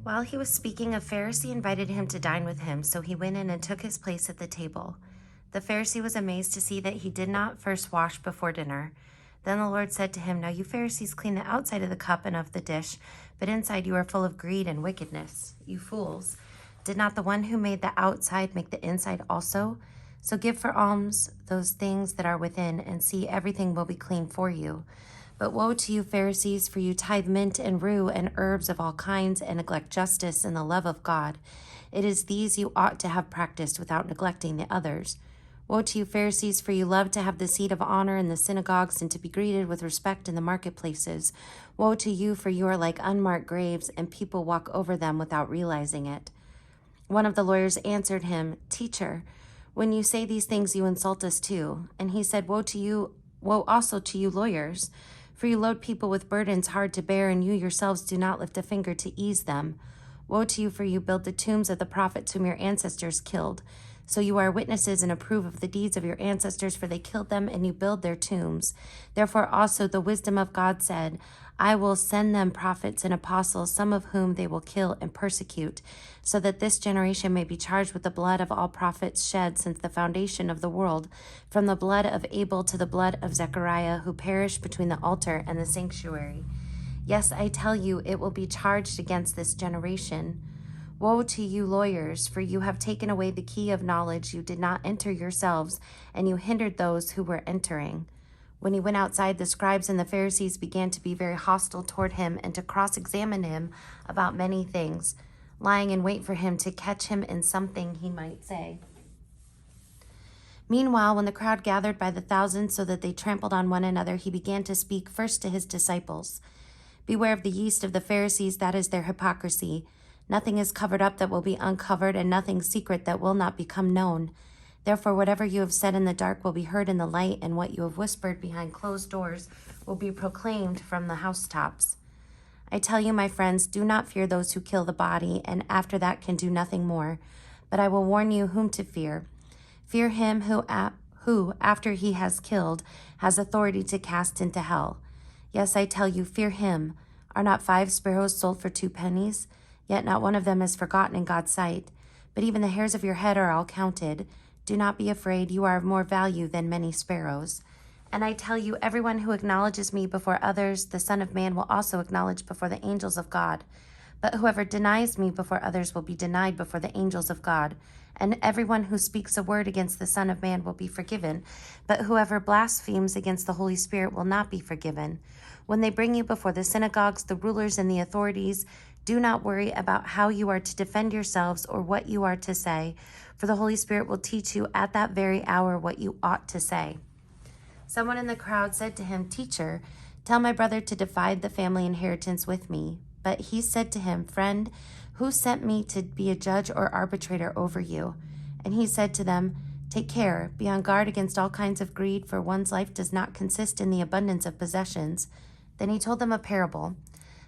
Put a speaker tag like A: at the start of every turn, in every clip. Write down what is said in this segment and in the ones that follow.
A: While he was speaking, a Pharisee invited him to dine with him, so he went in and took his place at the table. The Pharisee was amazed to see that he did not first wash before dinner. Then the Lord said to him, "Now you Pharisees clean the outside of the cup and of the dish, but inside you are full of greed and wickedness. You fools! Did not the one who made the outside make the inside also? So give for alms those things that are within, and see, everything will be clean for you. But woe to you, Pharisees, for you tithe mint and rue and herbs of all kinds, and neglect justice and the love of God. It is these you ought to have practiced without neglecting the others. Woe to you, Pharisees, for you love to have the seat of honor in the synagogues and to be greeted with respect in the marketplaces. Woe to you, for you are like unmarked graves, and people walk over them without realizing it." One of the lawyers answered him, "Teacher, when you say these things, you insult us too." And he said, Woe also to you, lawyers, for you load people with burdens hard to bear, and you yourselves do not lift a finger to ease them. Woe to you, for you build the tombs of the prophets whom your ancestors killed. So you are witnesses and approve of the deeds of your ancestors, for they killed them, and you build their tombs. Therefore also the wisdom of God said, "I will send them prophets and apostles, some of whom they will kill and persecute, so that this generation may be charged with the blood of all prophets shed since the foundation of the world, from the blood of Abel to the blood of Zechariah, who perished between the altar and the sanctuary. Yes, I tell you, it will be charged against this generation. Woe to you, lawyers, for you have taken away the key of knowledge. You did not enter yourselves, and you hindered those who were entering." When he went outside, the scribes and the Pharisees began to be very hostile toward him and to cross-examine him about many things, lying in wait for him to catch him in something he might say. Meanwhile, when the crowd gathered by the thousands so that they trampled on one another, he began to speak first to his disciples. "Beware of the yeast of the Pharisees, that is their hypocrisy. Nothing is covered up that will be uncovered, and nothing secret that will not become known. Therefore, whatever you have said in the dark will be heard in the light, and what you have whispered behind closed doors will be proclaimed from the housetops. I tell you, my friends, do not fear those who kill the body, and after that can do nothing more. But I will warn you whom to fear. Fear him who, after he has killed, has authority to cast into hell. Yes, I tell you, fear him. Are not 5 sparrows sold for 2 pennies? Yet not one of them is forgotten in God's sight. But even the hairs of your head are all counted. Do not be afraid, you are of more value than many sparrows. And I tell you, everyone who acknowledges me before others, the Son of Man will also acknowledge before the angels of God. But whoever denies me before others will be denied before the angels of God. And everyone who speaks a word against the Son of Man will be forgiven. But whoever blasphemes against the Holy Spirit will not be forgiven. When they bring you before the synagogues, the rulers, and the authorities, do not worry about how you are to defend yourselves or what you are to say, for the Holy Spirit will teach you at that very hour what you ought to say." Someone in the crowd said to him, "Teacher, tell my brother to divide the family inheritance with me." But he said to him, "Friend, who sent me to be a judge or arbitrator over you?" And he said to them, "Take care, be on guard against all kinds of greed, for one's life does not consist in the abundance of possessions." Then he told them a parable.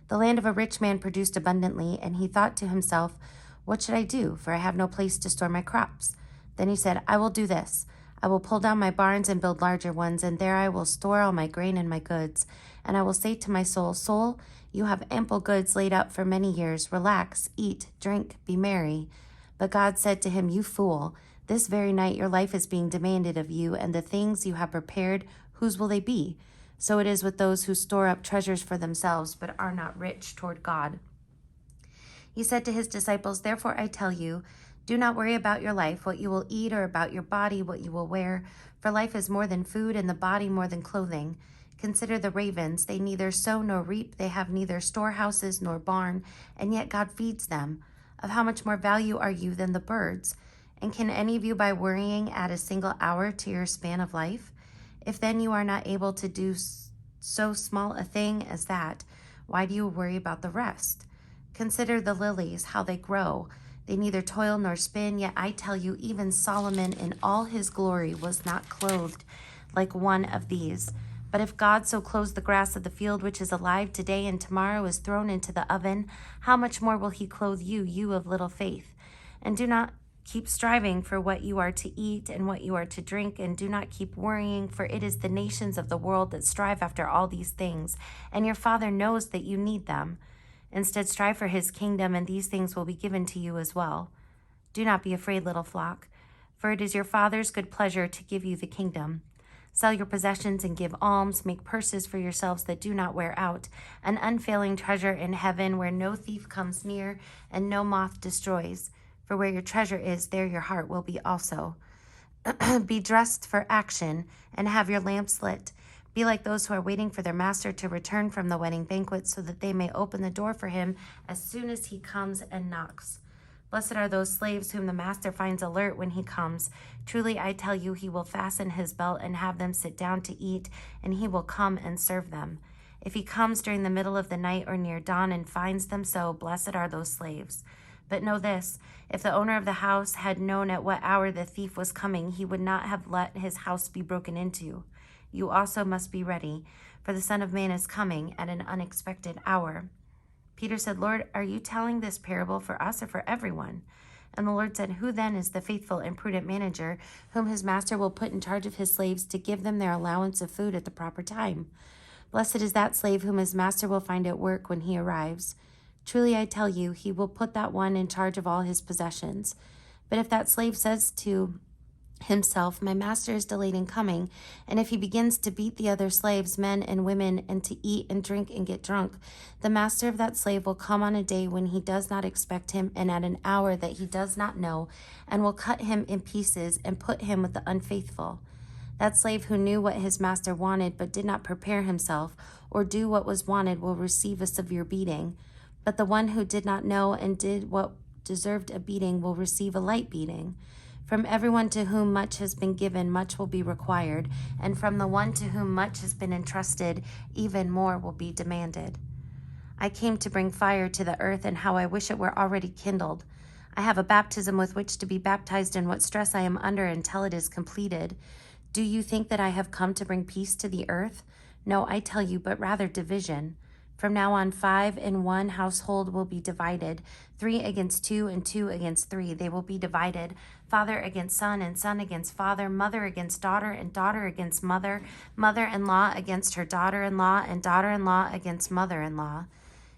A: The land of a rich man produced abundantly, and he thought to himself, "What should I do? For I have no place to store my crops." Then he said, "I will do this. I will pull down my barns and build larger ones, and there I will store all my grain and my goods. And I will say to my soul, 'Soul, you have ample goods laid up for many years. Relax, eat, drink, be merry.' But God said to him, 'You fool, this very night your life is being demanded of you, and the things you have prepared, whose will they be?' So it is with those who store up treasures for themselves, but are not rich toward God." He said to his disciples, "Therefore I tell you, do not worry about your life, what you will eat, or about your body, what you will wear. For life is more than food, and the body more than clothing. Consider the ravens. They neither sow nor reap. They have neither storehouses nor barn, and yet God feeds them. Of how much more value are you than the birds? And can any of you, by worrying, add a single hour to your span of life? If then you are not able to do so small a thing as that, why do you worry about the rest? Consider the lilies, how they grow. They neither toil nor spin, yet I tell you, even Solomon in all his glory was not clothed like one of these. But if God so clothes the grass of the field, which is alive today and tomorrow is thrown into the oven, how much more will he clothe you, you of little faith? And do not keep striving for what you are to eat and what you are to drink, and do not keep worrying, for it is the nations of the world that strive after all these things, and your Father knows that you need them. Instead, strive for his kingdom, and these things will be given to you as well. Do not be afraid, little flock, for it is your Father's good pleasure to give you the kingdom. Sell your possessions and give alms. Make purses for yourselves that do not wear out, an unfailing treasure in heaven where no thief comes near and no moth destroys. For where your treasure is, there your heart will be also. Be dressed for action and have your lamps lit. Be like those who are waiting for their master to return from the wedding banquet so that they may open the door for him as soon as he comes and knocks. Blessed are those slaves whom the master finds alert when he comes. Truly, I tell you, he will fasten his belt and have them sit down to eat, and he will come and serve them. If he comes during the middle of the night or near dawn and finds them so, blessed are those slaves. But know this, if the owner of the house had known at what hour the thief was coming, he would not have let his house be broken into. You also must be ready, for the Son of Man is coming at an unexpected hour. Peter said, Lord, are you telling this parable for us or for everyone? And the Lord said, who then is the faithful and prudent manager whom his master will put in charge of his slaves to give them their allowance of food at the proper time? Blessed is that slave whom his master will find at work when he arrives. Truly I tell you, he will put that one in charge of all his possessions. But if that slave says to himself, my master is delayed in coming, and if he begins to beat the other slaves, men and women, and to eat and drink and get drunk, the master of that slave will come on a day when he does not expect him and at an hour that he does not know, and will cut him in pieces and put him with the unfaithful. That slave who knew what his master wanted but did not prepare himself or do what was wanted will receive a severe beating. But the one who did not know and did what deserved a beating will receive a light beating. From everyone to whom much has been given, much will be required, and from the one to whom much has been entrusted, even more will be demanded. I came to bring fire to the earth, and how I wish it were already kindled. I have a baptism with which to be baptized, and what stress I am under until it is completed. Do you think that I have come to bring peace to the earth? No, I tell you, but rather division. From now on, 5 in one household will be divided, 3 against 2 and 2 against 3. They will be divided, father against son and son against father, mother against daughter and daughter against mother, mother-in-law against her daughter-in-law and daughter-in-law against mother-in-law.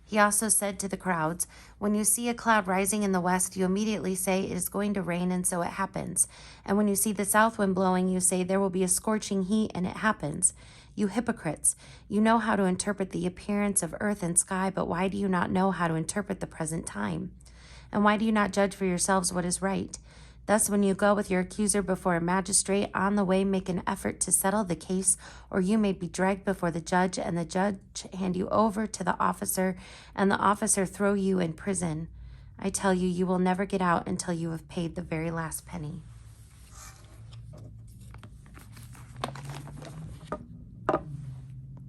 A: He also said to the crowds, when you see a cloud rising in the west, you immediately say it is going to rain, and so it happens. And when you see the south wind blowing, you say there will be a scorching heat, and it happens. You hypocrites, you know how to interpret the appearance of earth and sky, but why do you not know how to interpret the present time? And why do you not judge for yourselves what is right? Thus, when you go with your accuser before a magistrate, on the way make an effort to settle the case, or you may be dragged before the judge, and the judge hand you over to the officer, and the officer throw you in prison. I tell you, you will never get out until you have paid the very last penny.